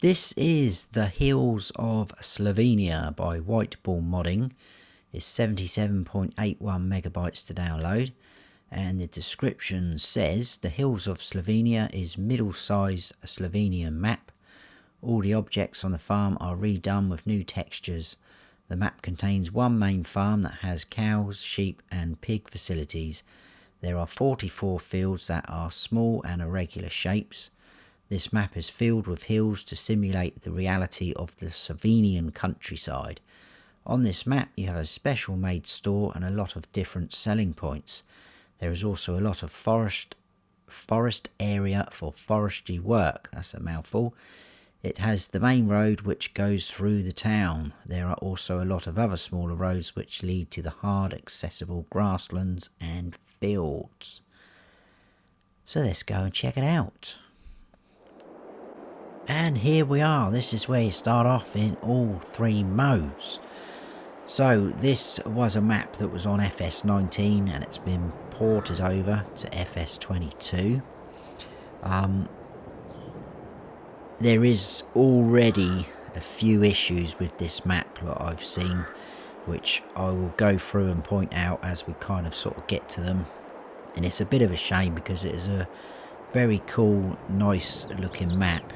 This is the Hills of Slovenia by WhiteBull Modding. It's 77.81 megabytes to download, and the description says the Hills of Slovenia is middle-sized Slovenian map. All the objects on the farm are redone with new textures. The map contains one main farm that has cows, sheep and pig facilities. There are 44 fields that are small and irregular shapes. This map is filled with hills to simulate the reality of the Slovenian countryside. On this map you have a special made store and a lot of different selling points. There is also a lot of forest area for forestry work. That's a mouthful. It has the main road which goes through the town. There are also a lot of other smaller roads which lead to the hard accessible grasslands and fields. So let's go and check it out. And here we are. This is where you start off in all three modes. So this was a map that was on FS19 and it's been ported over to FS22. There is already a few issues with this map that I've seen, which I will go through and point out as we kind of sort of get to them. And it's a bit of a shame because it is a very cool, nice looking map.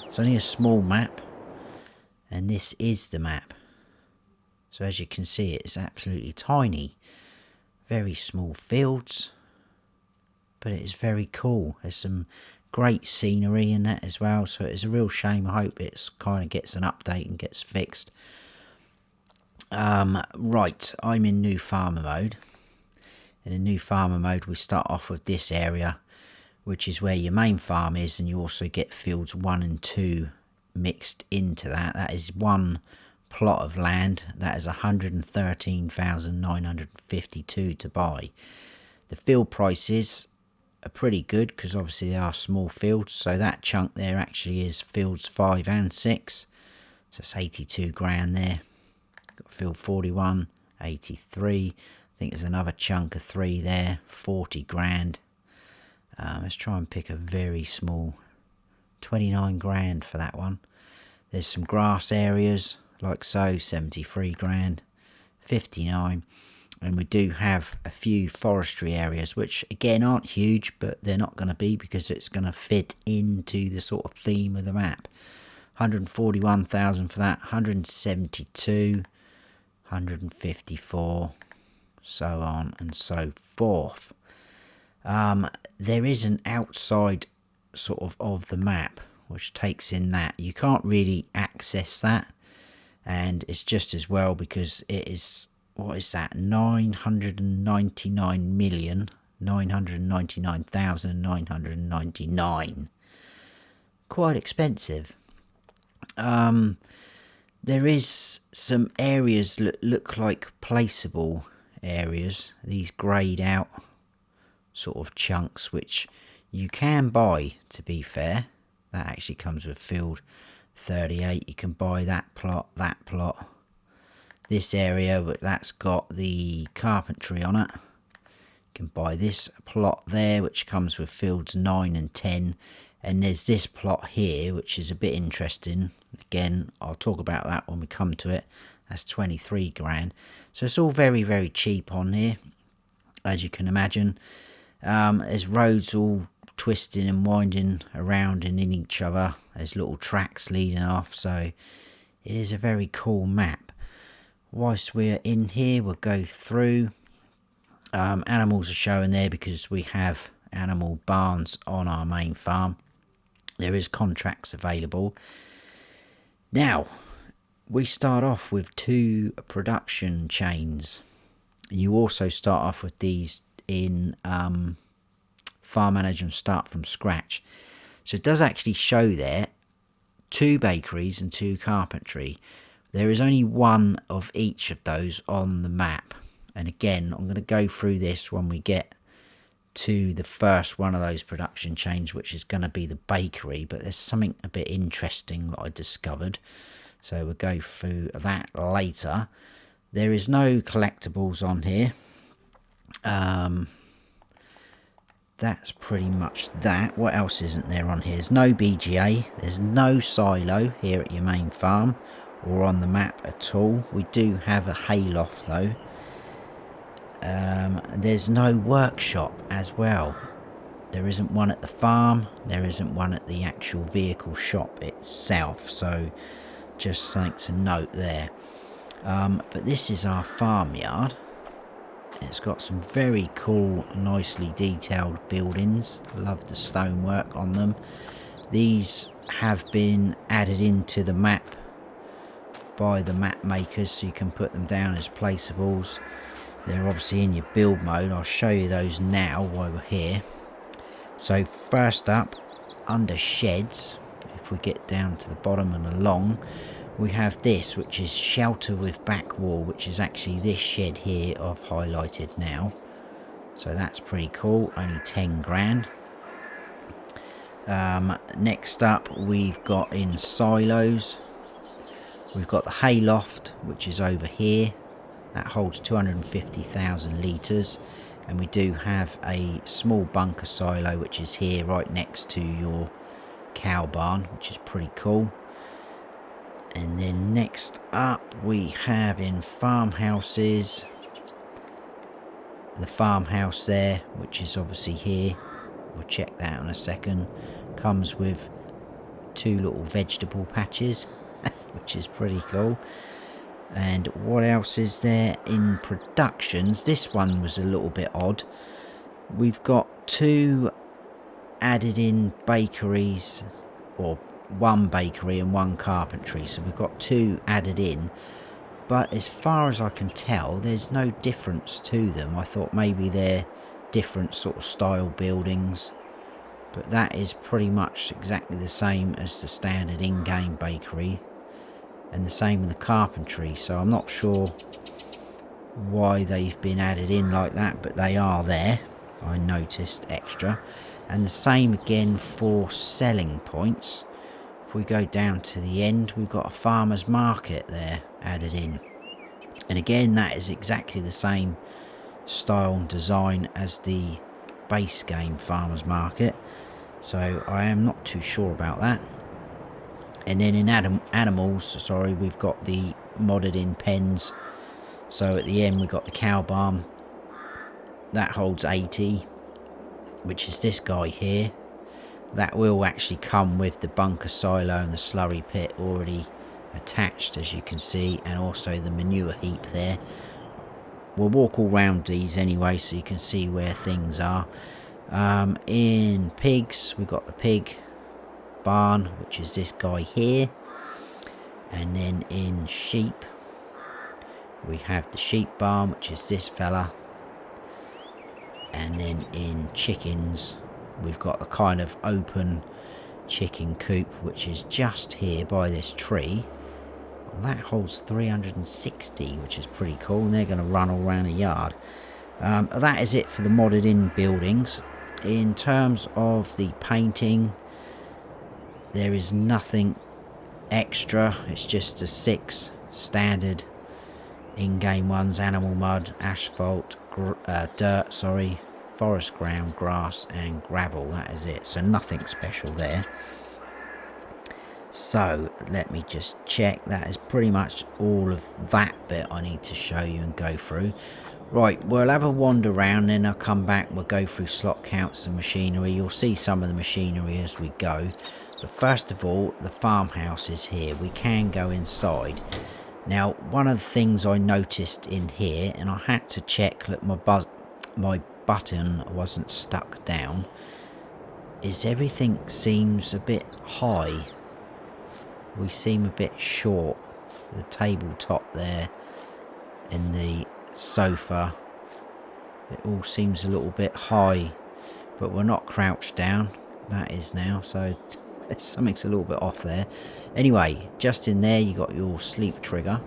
It's only a small map, and this is the map. So as you can see, it's absolutely tiny. Very small fields, but it is very cool. There's some great scenery in that as well, so it's a real shame. I hope it's kind of gets an update and gets fixed. Right, I'm in new farmer mode. In a new farmer mode we start off with this area, which is where your main farm is, and you also get fields 1 and 2 mixed into that. That is one plot of land. That is 113,952 to buy. The field prices are pretty good because obviously they are small fields, so that chunk there actually is fields 5 and 6, so it's 82 grand there. Got field 41, 83. I think there's another chunk of 3 there, 40 grand. Let's try and pick a very small, 29 grand for that one. There's some grass areas like so, 73 grand, 59. And we do have a few forestry areas, which again aren't huge, but they're not going to be because it's going to fit into the sort of theme of the map. 141,000 for that, 172, 154, so on and so forth. There is an outside sort of the map which takes in that. You can't really access that, and it's just as well because it is, what is that, 999,999,999. Quite expensive. There is some areas that look like placeable areas, these greyed out sort of chunks, which you can buy, to be fair. That actually comes with field 38. You can buy that plot, this area, but that's got the carpentry on it. You can buy this plot there, which comes with fields 9 and 10, and there's this plot here which is a bit interesting. Again, I'll talk about that when we come to it. That's 23 grand. So it's all very, very cheap on here, as you can imagine. There's roads all twisting and winding around and in each other. There's little tracks leading off, so it is a very cool map. Whilst we're in here, we'll go through. Animals are showing there because we have animal barns on our main farm. There is contracts available. Now, we start off with 2 production chains. You also start off with these in Farm Manager and Start from Scratch. So it does actually show there 2 bakeries and 2 carpentry. There is only one of each of those on the map, and again I'm going to go through this when we get to the first one of those production chains, which is going to be the bakery. But there's something a bit interesting that I discovered, so we'll go through that later. There is no collectibles on here. that's pretty much that. What else isn't there on here? There's no BGA. There's no silo here at your main farm or on the map at all. We do have a hayloft though. There's no workshop as well. There isn't one at the farm. There isn't one at the actual vehicle shop itself. So just something to note there. But this is our farmyard. It's got some very cool, nicely detailed buildings. Love the stonework on them. These have been added into the map by the map makers, so you can put them down as placeables. They're obviously in your build mode. I'll show you those now while we're here. So first up, under sheds, if we get down to the bottom and along, we have this, which is shelter with back wall, which is actually this shed here I've highlighted now. So that's pretty cool, only 10 grand. Next up, we've got in silos, we've got the hayloft, which is over here. That holds 250,000 litres. And we do have a small bunker silo, which is here right next to your cow barn, which is pretty cool. And then next up we have in farmhouses, the farmhouse there, which is obviously here. We'll check that out in a second. Comes with 2 little vegetable patches, which is pretty cool. And what else is there in productions? This one was a little bit odd. We've got 2 added in bakeries, or 1 bakery and 1 carpentry, so we've got 2 added in, but as far as I can tell there's no difference to them. I thought maybe they're different sort of style buildings, but that is pretty much exactly the same as the standard in-game bakery, and the same with the carpentry, so I'm not sure why they've been added in like that, but they are there. I noticed extra. And the same again for selling points. If we go down to the end, we've got a farmer's market there added in, and again that is exactly the same style and design as the base game farmer's market, so I am not too sure about that. And then in animals, sorry, we've got the modded in pens. So at the end we've got the cow barn, that holds 80, which is this guy here. That will actually come with the bunker silo and the slurry pit already attached, as you can see, and also the manure heap there. We'll walk all around these anyway so you can see where things are. In pigs, we've got the pig barn, which is this guy here. And then in sheep, we have the sheep barn, which is this fella. And then in chickens, we've got the kind of open chicken coop, which is just here by this tree. Well, that holds 360, which is pretty cool, and they're going to run all around the yard. That is it for the modded in buildings. In terms of the painting, there is nothing extra. It's just the 6 standard in-game ones: animal mud, asphalt, dirt, sorry, forest ground, grass and gravel. That is it, so nothing special there. So let me just check. That is pretty much all of that bit I need to show you and go through. Right, we'll have a wander around, then I'll come back, we'll go through slot counts and machinery. You'll see some of the machinery as we go. But first of all, the farmhouse is here. We can go inside. Now, one of the things I noticed in here, and I had to check that my button wasn't stuck down, is everything seems a bit high. We seem a bit short. The tabletop there and the sofa, it all seems a little bit high, but we're not crouched down. That is now, so something's a little bit off there. Anyway, just in there you got your sleep trigger.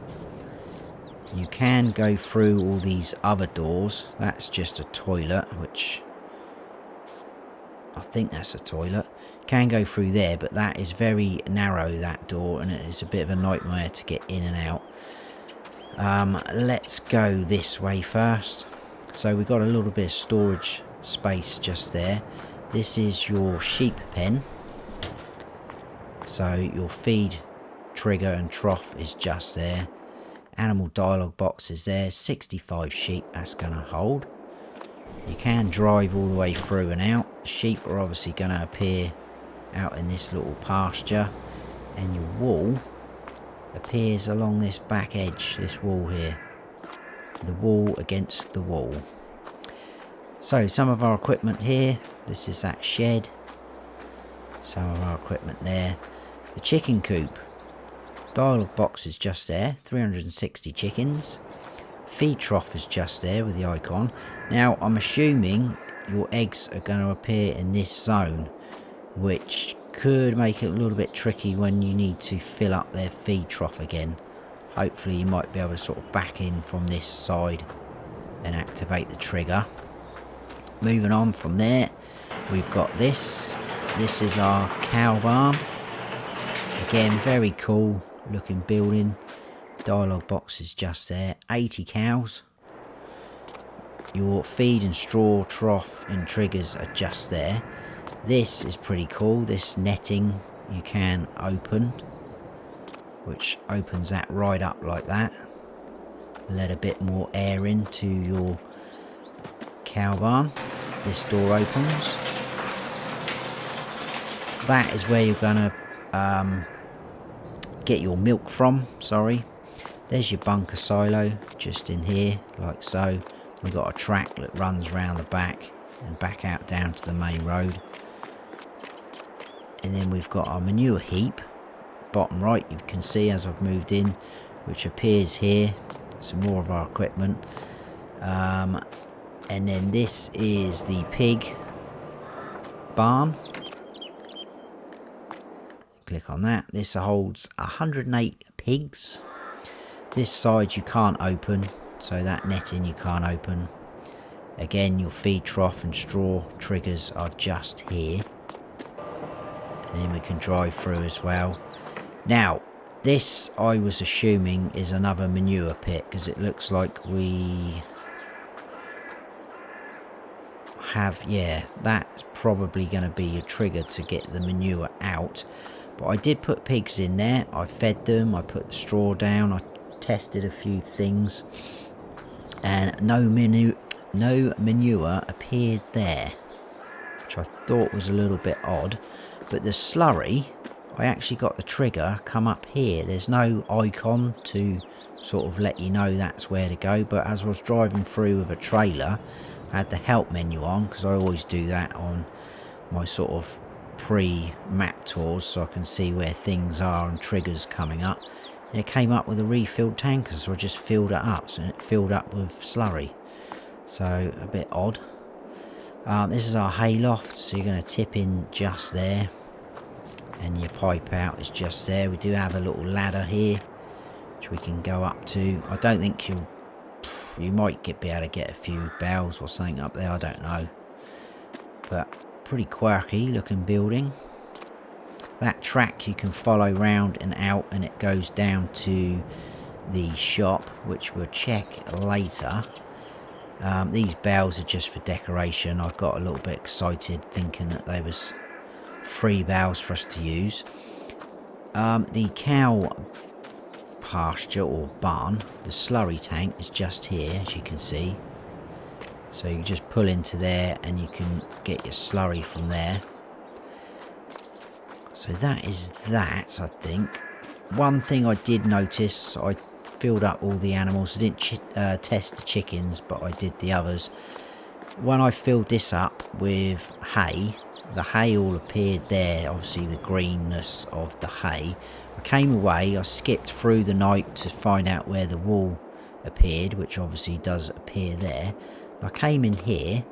You can go through all these other doors. That's just a toilet, which I think that's a toilet. Can go through there, but that is very narrow, that door, and it is a bit of a nightmare to get in and out. Let's go this way first. So we've got a little bit of storage space just there. This is your sheep pen. So your feed trigger and trough is just there. Animal dialogue box is there. 65 sheep that's going to hold. You can drive all the way through and out. The sheep are obviously going to appear out in this little pasture, and your wall appears along this back edge, this wall here. The wall against the wall. So some of our equipment here, this is that shed. Some of our equipment there. The chicken coop. Dialogue box is just there, 360 chickens. Feed trough is just there with the icon. Now I'm assuming your eggs are going to appear in this zone, which could make it a little bit tricky when you need to fill up their feed trough again. Hopefully you might be able to sort of back in from this side and activate the trigger. Moving on from there, we've got this. This is our cow barn. Again, very cool looking building. Dialogue box is just there. 80 cows. Your feed and straw trough and triggers are just there. This is pretty cool. This netting you can open, which opens that right up like that. Let a bit more air into your cow barn. This door opens. That is where you're gonna get your milk from. Sorry. There's your bunker silo just in here, like so. We've got a track that runs around the back and back out down to the main road. And then we've got our manure heap, bottom right, you can see as I've moved in, which appears here. Some more of our equipment. And then this is the pig barn. Click on that. This holds 108 pigs. This side you can't open, so that netting you can't open. Again, your feed trough and straw triggers are just here. And then we can drive through as well. Now, this I was assuming is another manure pit, because it looks like we have, yeah, that's probably going to be a trigger to get the manure out. But I did put pigs in there. I fed them, I put the straw down, I tested a few things, and no manure appeared there, which I thought was a little bit odd. But the slurry, I actually got the trigger come up here. There's no icon to sort of let you know that's where to go, but as I was driving through with a trailer, I had the help menu on, because I always do that on my sort of pre-map tours, so I can see where things are and triggers coming up. And it came up with a refilled tanker, so I just filled it up, so it filled up with slurry. So a bit odd. This is our hay loft, so you're going to tip in just there, and your pipe out is just there. We do have a little ladder here which we can go up to. I don't think you might be able to get a few bells or something up there, I don't know, but pretty quirky looking building. That track you can follow round and out, and it goes down to the shop, which we'll check later. These bells are just for decoration. I got a little bit excited thinking that they was free bells for us to use. The cow pasture or barn, the slurry tank is just here, as you can see. So you just pull into there and you can get your slurry from there. So that is that, I think. One thing I did notice, I filled up all the animals. I didn't test the chickens, but I did the others. When I filled this up with hay, the hay all appeared there, obviously the greenness of the hay. I came away, I skipped through the night to find out where the wool appeared, which obviously does appear there. I came in here,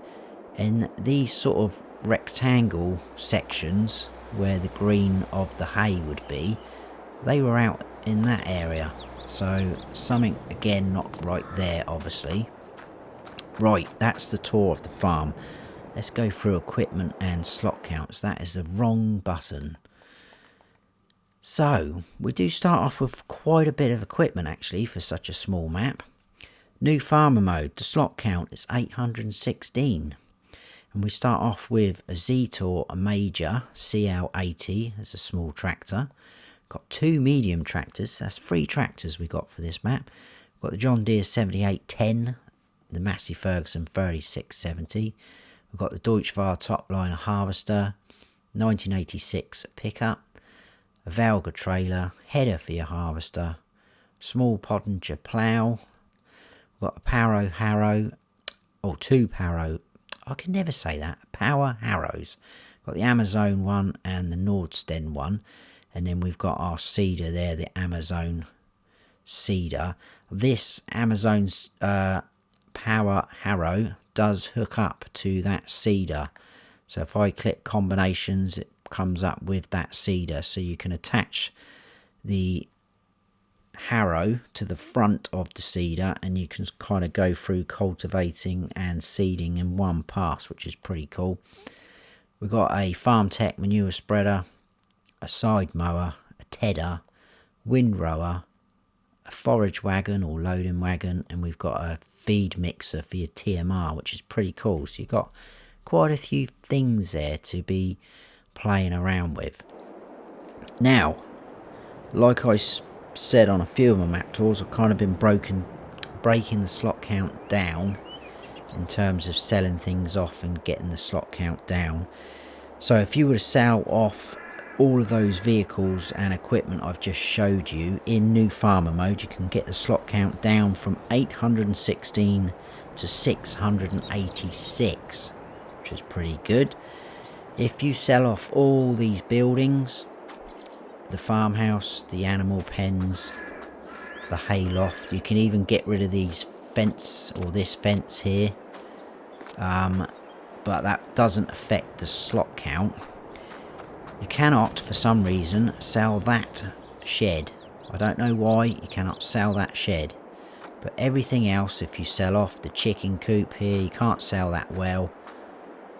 and these sort of rectangle sections where the green of the hay would be, they were out in that area. So something again not right there, obviously. Right, that's the tour of the farm. Let's go through equipment and slot counts. That is the wrong button. So we do start off with quite a bit of equipment actually for such a small map. New farmer mode, the slot count is 816. And we start off with a Z-Tor, a major, CL80 as a small tractor. Got 2 medium tractors, that's 3 tractors we got for this map. We've got the John Deere 7810, the Massey Ferguson 3670. We've got the Deutschwar Topliner harvester, 1986 pickup, a Valga trailer, header for your harvester, small Pottinger plough. We've got a Paro harrow, or 2 Paro, I can never say that, power harrows. Got the Amazon one and the Nordsten one. And then we've got our seeder there, the Amazon seeder. This Amazon's power harrow does hook up to that seeder. So if I click combinations, it comes up with that seeder. So you can attach the harrow to the front of the seeder and you can kind of go through cultivating and seeding in one pass, which is pretty cool. We've got a Farm Tech manure spreader, a side mower, a tedder, windrower, a forage wagon or loading wagon, and we've got a feed mixer for your TMR, which is pretty cool. So you've got quite a few things there to be playing around with. Now, like I said on a few of my map tours, I've kind of been breaking the slot count down in terms of selling things off and getting the slot count down. So if you were to sell off all of those vehicles and equipment I've just showed you in new farmer mode, you can get the slot count down from 816 to 686, which is pretty good. If you sell off all these buildings, the farmhouse, the animal pens, the hayloft, you can even get rid of these fence or this fence here, but that doesn't affect the slot count. You cannot, for some reason, sell that shed. I don't know why you cannot sell that shed. But everything else, if you sell off the chicken coop here, you can't sell that well.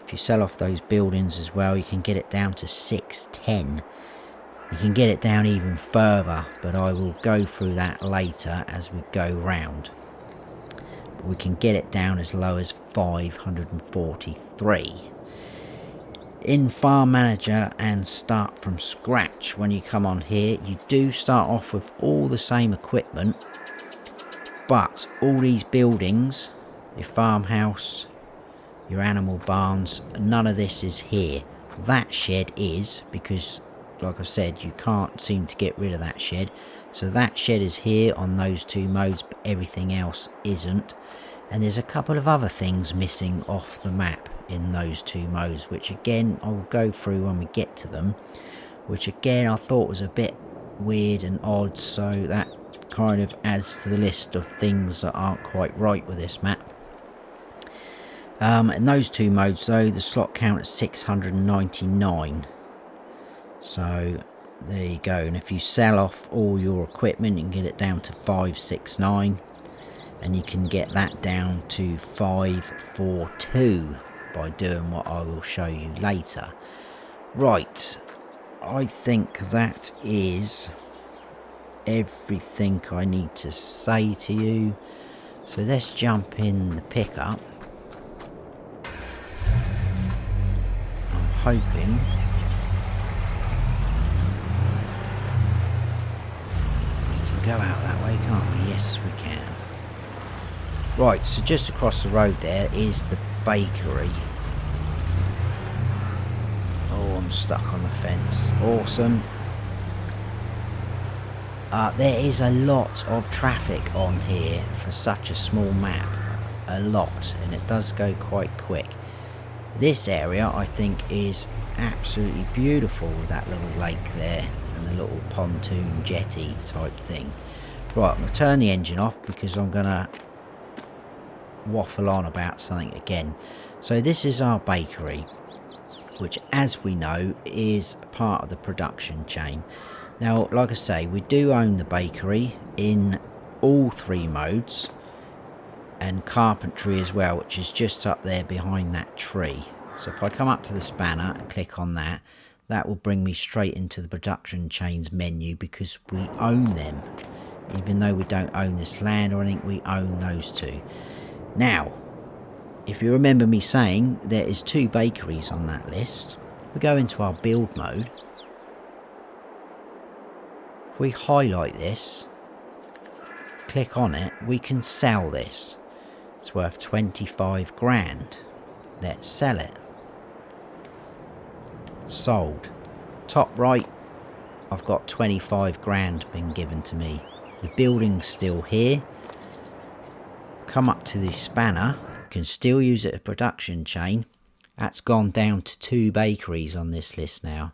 If you sell off those buildings as well, you can get it down to 610. You can get it down even further, but I will go through that later as we go round. But we can get it down as low as 543. In Farm Manager and Start from Scratch, when you come on here, you do start off with all the same equipment, but all these buildings, your farmhouse, your animal barns, none of this is here. That shed is, because like I said, you can't seem to get rid of that shed. So that shed is here on those 2 modes, but everything else isn't. And there's a couple of other things missing off the map in those 2 modes, which again I'll go through when we get to them, which again I thought was a bit weird and odd, so that kind of adds to the list of things that aren't quite right with this map. In those 2 modes though, the slot count is 699, so there you go. And if you sell off all your equipment, you can get it down to 569, and you can get that down to 542 by doing what I will show you later. Right, I think that is everything I need to say to you. So let's jump in the pickup. I'm hoping we can go out that way, can't we? Yes, we can. Right, so just across the road there is the bakery. Oh, I'm stuck on the fence. Awesome. There is a lot of traffic on here for such a small map. A lot, and it does go quite quick. This area I think is absolutely beautiful with that little lake there and the little pontoon jetty type thing. Right, I'm going to turn the engine off because I'm going to waffle on about something again. So this is our bakery, which as we know is part of the production chain. Now like I say, we do own the bakery in all 3 modes, and carpentry as well, which is just up there behind that tree. So if I come up to the spanner and click on that, that will bring me straight into the production chains menu, because we own them. Even though we don't own this land or anything, we own those 2. Now, if you remember me saying, there is 2 bakeries on that list. We go into our build mode. If we highlight this, click on it, we can sell this. It's worth 25 grand. Let's sell it. Sold. Top right, I've got 25 grand been given to me. The building's still here. Come up to the spanner, can still use it as a production chain. That's gone down to 2 bakeries on this list now.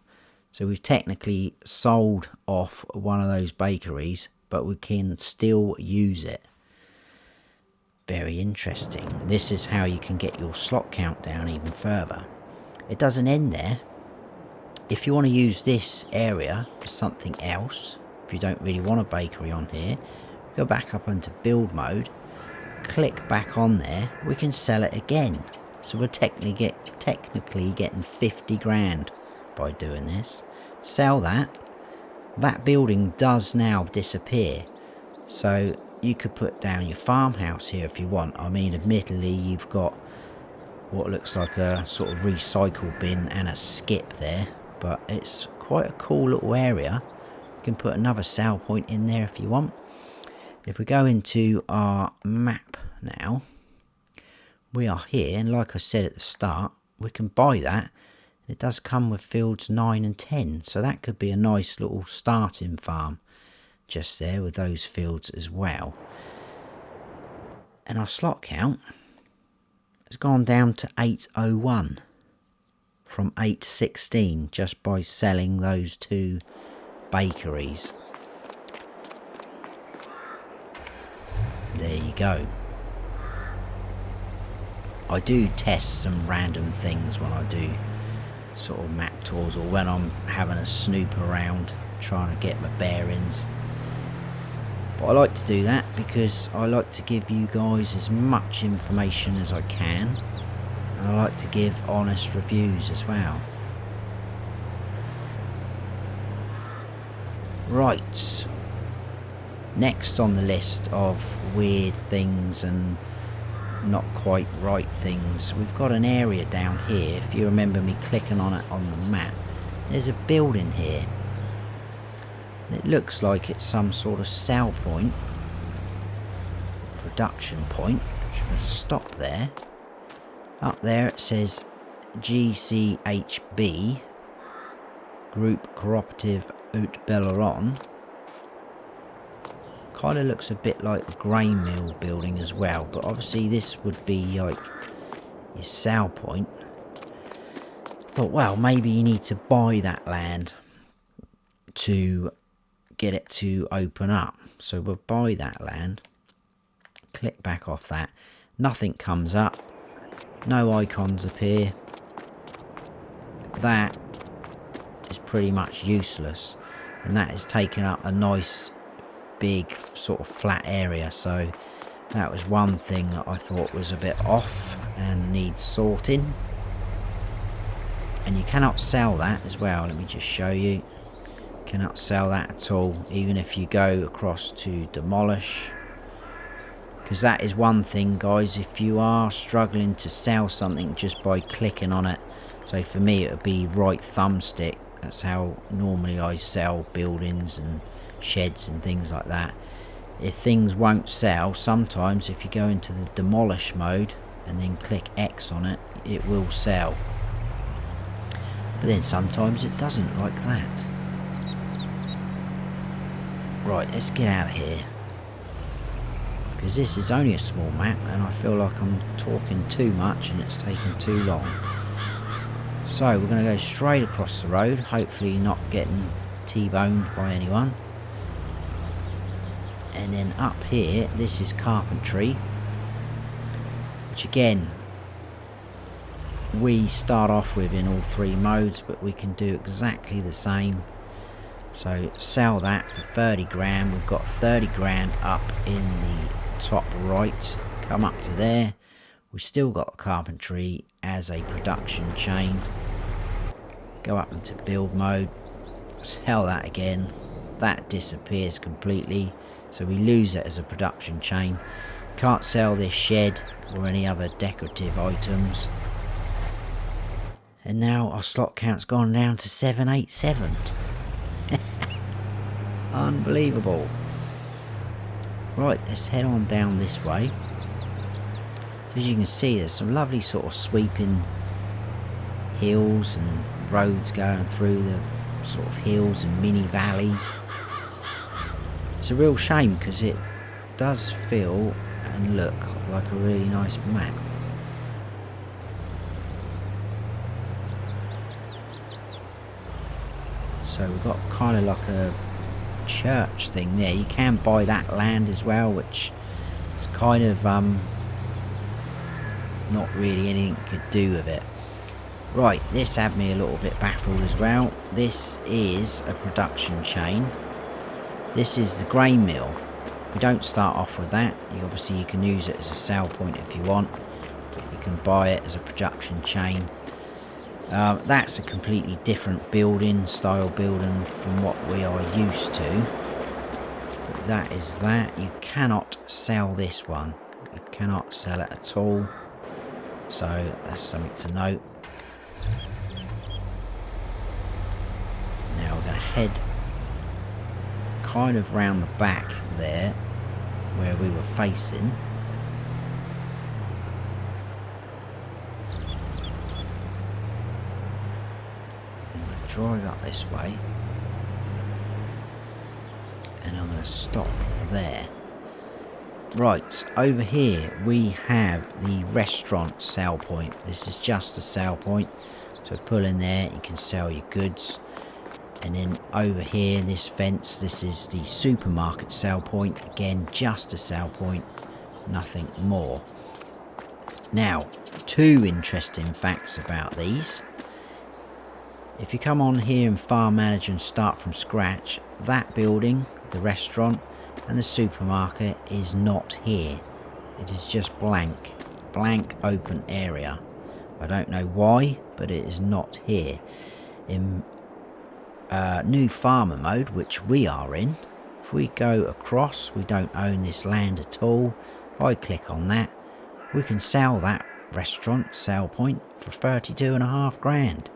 So we've technically sold off one of those bakeries, but we can still use it. Very interesting. This is how you can get your slot count down even further. It doesn't end there. If you want to use this area for something else, if you don't really want a bakery on here, go back up into build mode, click back on there, we can sell it again. So we're technically getting 50 grand by doing this. Sell that. That building does now disappear. So you could put down your farmhouse here if you want. I mean, admittedly, you've got what looks like a sort of recycle bin and a skip there, but it's quite a cool little area. You can put another sell point in there if you want. If we go into our map now, we are here, and like I said at the start, we can buy that. It does come with fields 9 and 10, so that could be a nice little starting farm just there with those fields as well. And our slot count has gone down to 801 from 816 just by selling those 2 bakeries. There you go. I do test some random things when I do sort of map tours, or when I'm having a snoop around trying to get my bearings. But I like to do that because I like to give you guys as much information as I can, and I like to give honest reviews as well. Right, next on the list of weird things and not quite right things, we've got an area down here. If you remember me clicking on it on the map, there's a building here. It looks like it's some sort of sell point, production point. Should we stop there? Up there it says GCHB, Group Cooperative Ut Belleron. Kind of looks a bit like a grain mill building as well, but obviously this would be like your sell point. Thought, well, maybe you need to buy that land to get it to open up. So we'll buy that land, click back off that, nothing comes up, no icons appear. That is pretty much useless, and that is taking up a nice big sort of flat area. So that was one thing that I thought was a bit off and needs sorting. And you cannot sell that as well. Let me just show you. Cannot sell that at all, even if you go across to demolish, because that is one thing, guys. If you are struggling to sell something just by clicking on it, so for me it would be right thumbstick. That's how normally I sell buildings and sheds and things like that. If things won't sell, sometimes if you go into the demolish mode and then click X on it, it will sell. But then sometimes it doesn't, like that. Right, let's get out of here, because this is only a small map and I feel like I'm talking too much and it's taking too long. So we're going to go straight across the road, hopefully not getting T-boned by anyone. And then up here, this is carpentry, which again we start off with in all 3 modes, but we can do exactly the same. So sell that for 30 grand. We've got 30 grand up in the top right. Come up to there, we've still got carpentry as a production chain. Go up into build mode, sell that again. That disappears completely, so we lose it as a production chain. Can't sell this shed or any other decorative items. And now our slot count's gone down to 787. Unbelievable. Right, let's head on down this way. As you can see, there's some lovely sort of sweeping hills and roads going through the sort of hills and mini valleys. It's a real shame because it does feel and look like a really nice map. So we've got kind of like a church thing there. You can buy that land as well, which is kind of not really anything you could do with it. Right, this had me a little bit baffled as well. This is a production chain. This is the grain mill. We don't start off with that. Obviously you can use it as a sell point if you want, but you can buy it as a production chain. That's a completely different style building from what we are used to. But that is that. You cannot sell this one. You cannot sell it at all. So that's something to note. Now we're going to head kind of round the back there where we were facing. Drive up this way, and I'm going to stop there. Right, over here we have the restaurant sell point. This is just a sell point, so pull in there, you can sell your goods. And then over here, this fence, this is the supermarket sell point. Again, just a sell point, nothing more. Now, two interesting facts about these. If you come on here in Farm Manager and start from scratch, that building, the restaurant and the supermarket is not here. It is just blank open area. I don't know why, but it is not here. In new farmer mode, which we are in, if we go across, we don't own this land at all. If I click on that, we can sell that restaurant sell point for 32.5 grand.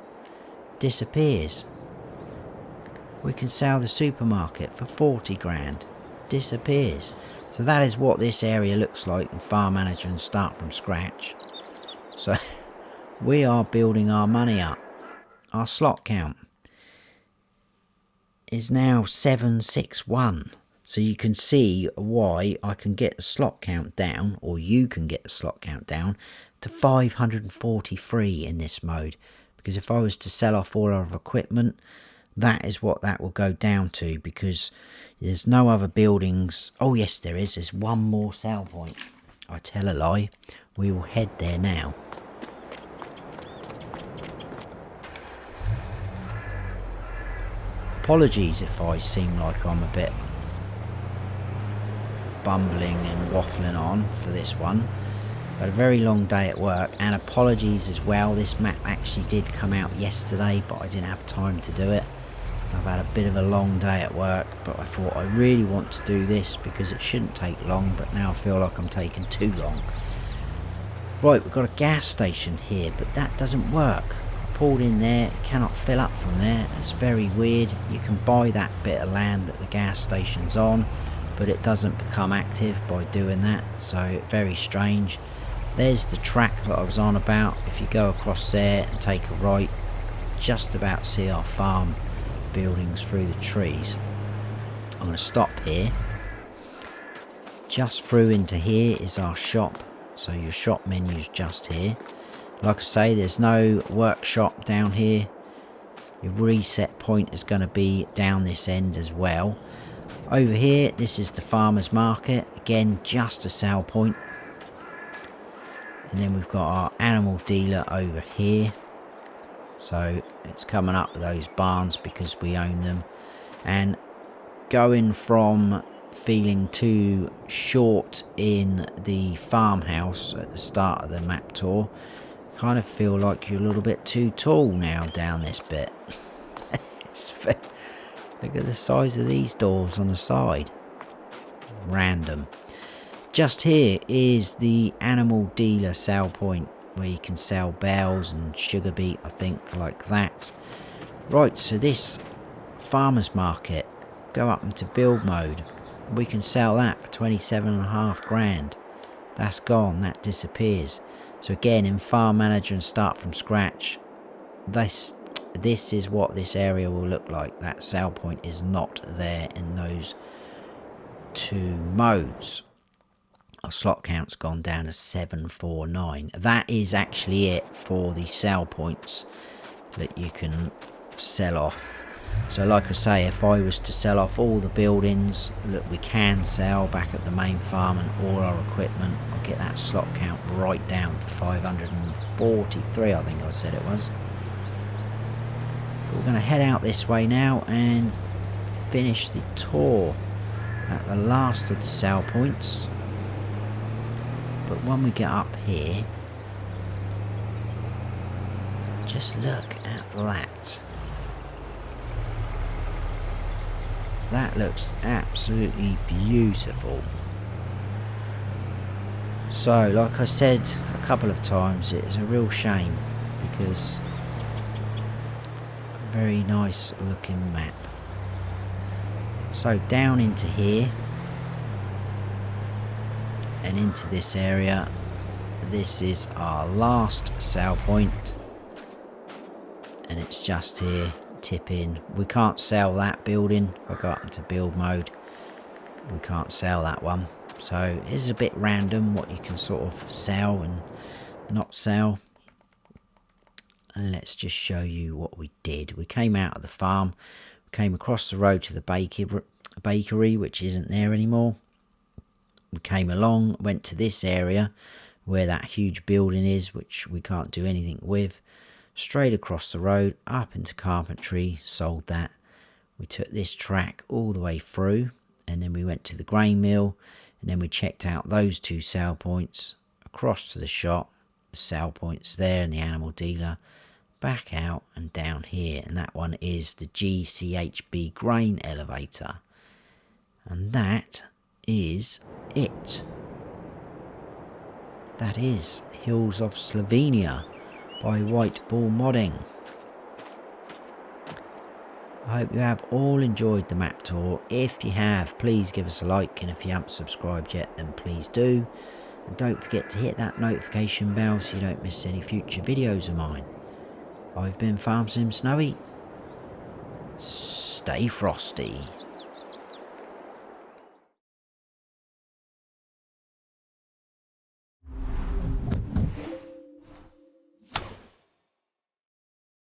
Disappears. We can sell the supermarket for 40 grand. Disappears. So that is what this area looks like in Farm Manager and start from scratch. So we are building our money up. Our slot count is now 761. So you can see why I can get the slot count down, or you can get the slot count down to 543 in this mode. Because if I was to sell off all our equipment, that is what that will go down to, because there's no other buildings. Oh yes, there is. There's one more sell point. I tell a lie. We will head there now. Apologies if I seem like I'm a bit bumbling and waffling on for this one. Had a very long day at work, and apologies as well. This map actually did come out yesterday, but I didn't have time to do it. I've had a bit of a long day at work, but I thought I really want to do this because it shouldn't take long, but now I feel like I'm taking too long. Right, we've got a gas station here, but that doesn't work. I pulled in there, it cannot fill up from there. It's very weird. You can buy that bit of land that the gas station's on, but it doesn't become active by doing that, so very strange. There's the track that I was on about. If you go across there and take a right, just about see our farm buildings through the trees. I'm going to stop here. Just through into here is our shop, so your shop menu's just here. Like I say, there's no workshop down here. Your reset point is going to be down this end as well. Over here, this is the farmer's market. Again, just a sell point. And then we've got our animal dealer over here. So it's coming up with those barns because we own them. And going from feeling too short in the farmhouse at the start of the map tour, kind of feel like you're a little bit too tall now down this bit. Look at the size of these doors on the side. Random. just here is the animal dealer sale point, where you can sell bells and sugar beet, I think, like that. Right, so this farmers market, go up into build mode, we can sell that for 27.5 grand. That's gone, that disappears. So again, in farm manager and start from scratch, this is what this area will look like. That sale point is not there in those two modes. Our slot count's gone down to 749. That is actually it for the sell points that you can sell off. So like I say, if I was to sell off all the buildings that we can sell back at the main farm and all our equipment, I'll get that slot count right down to 543, I think I said it was. But we're going to head out this way now and finish the tour at the last of the sell points. But when we get up here, just look at that. That looks absolutely beautiful. So, like I said a couple of times, it's a real shame because a very nice looking map. So down into here and into this area, this is our last sale point, and it's just here. Tip in, we can't sell that building. If I go up into build mode, we can't sell that one. So it's a bit random what you can sort of sell and not sell. And let's just show you what we did. We came out of the farm, we came across the road to the bakery, which isn't there anymore. We came along, went to this area where that huge building is, which we can't do anything with. Straight across the road, up into carpentry, sold that. We took this track all the way through, and then we went to the grain mill, and then we checked out those two sale points, across to the shop, the sale points there, and the animal dealer, back out and down here, and that one is the GCHB grain elevator. And that is it. That is Hills of Slovenia by WhiteBull Modding. I hope you have all enjoyed the map tour. If you have, please give us a like, and if you haven't subscribed yet, then please do. And don't forget to hit that notification bell so you don't miss any future videos of mine. I've been Farm Sim Snowy. Stay frosty.